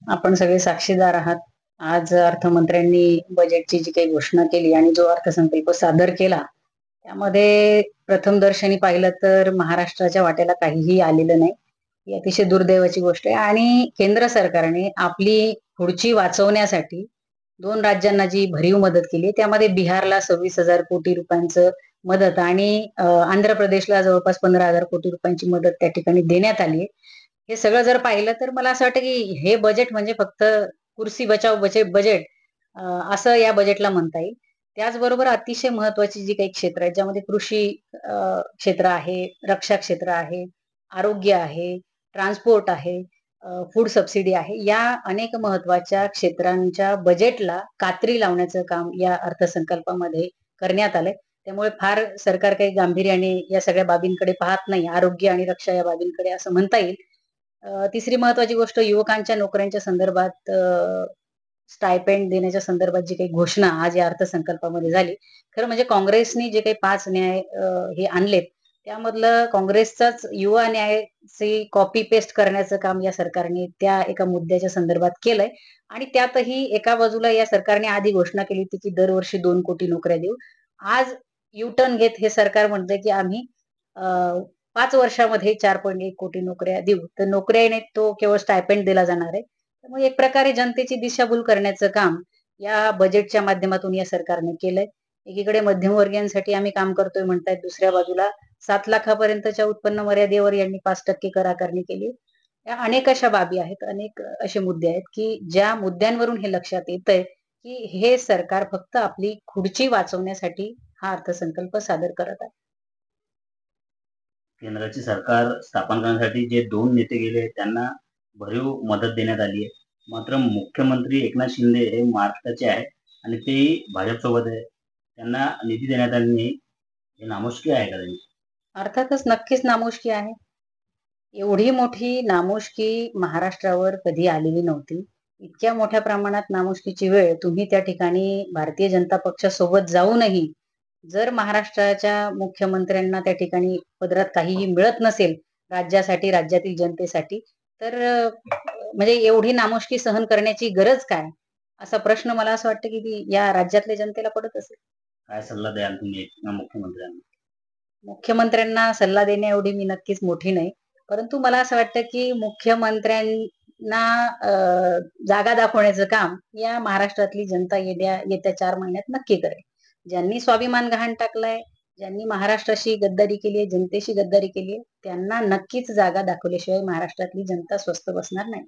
आपण सगळे साक्षीदार आहात. आज अर्थमंत्र्यांनी बजेटची जी काही घोषणा केली आणि जो अर्थसंकल्प सादर केला, त्यामध्ये प्रथमदर्शनी पाहिलं तर महाराष्ट्राच्या वाट्याला काहीही आलेलं नाही. ही अतिशय दुर्दैवाची गोष्ट आहे आणि केंद्र सरकारने आपली पुढची वाचवण्यासाठी 2 राज्यांना जी भरीव मदत केली, त्यामध्ये बिहारला 26,000 कोटी रुपयांचं मदत आणि आंध्र प्रदेशला जवळपास 15,000 कोटी रुपयांची मदत त्या ठिकाणी देण्यात आली आहे. हे सगळं जर पाहिलं तर मला असं वाटतं, की हे बजेट म्हणजे फक्त कुर्सी बचाव बजेट अ, असं या बजेटला म्हणता येईल. त्याचबरोबर अतिशय महत्त्वाची जी काही क्षेत्र आहेत, ज्यामध्ये कृषी क्षेत्र आहे, रक्षा क्षेत्र आहे, आरोग्य आहे, ट्रान्सपोर्ट आहे, फूड सबसिडी आहे. या अनेक महत्त्वाच्या क्षेत्रांच्या बजेटला कात्री लावण्याचं काम या अर्थसंकल्पामध्ये करण्यात आलंय. त्यामुळे फार सरकार काही गांभीर्याने या सगळ्या बाबींकडे पाहत नाही. आरोग्य आणि रक्षा या बाबींकडे असं म्हणता येईल. तिसरी महत्त्वाची गोष्ट युवकांच्या नोकऱ्यांच्या संदर्भात स्टायपेंड देण्याच्या संदर्भात जी काही घोषणा आज या अर्थसंकल्पामध्ये झाली. खरं म्हणजे काँग्रेसनी जे काही 5 न्याय हे आणलेत, त्यामधलं काँग्रेसचाच युवा न्यायची कॉपी पेस्ट करण्याचं काम या सरकारने त्या एका मुद्द्याच्या संदर्भात केलंय आणि त्यातही एका बाजूला या सरकारने आधी घोषणा केली होती, की दरवर्षी 2 कोटी नोकऱ्या देऊ. आज यू टर्न घेत हे सरकार म्हणतंय, की आम्ही अ, 5 वर्षामध्ये 4.1 कोटी नोकऱ्या देऊ. तर नोकऱ्याने तो केवळ स्टायपेंड दिला जाणार आहे. त्यामुळे एक प्रकारे जनतेची दिशाभूल करण्याचं काम या बजेटच्या माध्यमातून या सरकारने केलंय. एकीकडे मध्यमवर्गीयांसाठी आम्ही काम करतोय म्हणतायत, दुसऱ्या बाजूला 7 लाखापर्यंतच्या उत्पन्न मर्यादेवर यांनी 5% कर आकारणी केली. या अनेक अशा बाबी आहेत, अनेक असे मुद्दे आहेत, की ज्या मुद्द्यांवरून हे लक्षात येतंय, की हे सरकार फक्त आपली खुर्ची वाचवण्यासाठी हा अर्थसंकल्प सादर करत आहे. केंद्राचे सरकार स्थापन करण्यासाठी जे 2 नेते गेले त्यांना भरीव मदत देण्यात आली आहे. मात्र मुख्यमंत्री एकनाथ शिंदे हे महाराष्ट्राचे आहेत आणि तेही भाजपसोबत आहे. त्यांना निधी देण्यात आली नाही. हे नामुष्की आहे का त्यांची? अर्थातच नक्कीच नामुष्की आहे. एवढी मोठी नामुष्की महाराष्ट्रावर कधी आलेली नव्हती. इतक्या मोठ्या प्रमाणात नामुष्कीची वेळ तुम्ही त्या ठिकाणी भारतीय जनता पक्षासोबत जाऊनही जर महाराष्ट्राच्या मुख्यमंत्र्यांना त्या ठिकाणी पदरात काहीही मिळत नसेल राज्यासाठी, राज्यातील जनतेसाठी, तर म्हणजे एवढी नामुष्की सहन करण्याची गरज काय? असा प्रश्न मला असं वाटतं, की या राज्यातल्या जनतेला पडत असेल. काय सल्ला द्याल तुम्ही मुख्यमंत्र्यांना? मुख्यमंत्र्यांना सल्ला देण्याएवढी मी नक्कीच मोठी नाही. परंतु मला असं वाटतं, की मुख्यमंत्र्यांना जागा दाखवण्याचं काम या महाराष्ट्रातली जनता येत्या 4 महिन्यात नक्की करेल. ज्यांनी स्वाभिमान गहाण टाकलाय, ज्यांनी महाराष्ट्राशी गद्दारी केली आहे, जनतेशी गद्दारी केली आहे, त्यांना नक्कीच जागा दाखवल्याशिवाय महाराष्ट्रातली जनता स्वस्थ बसणार नाही.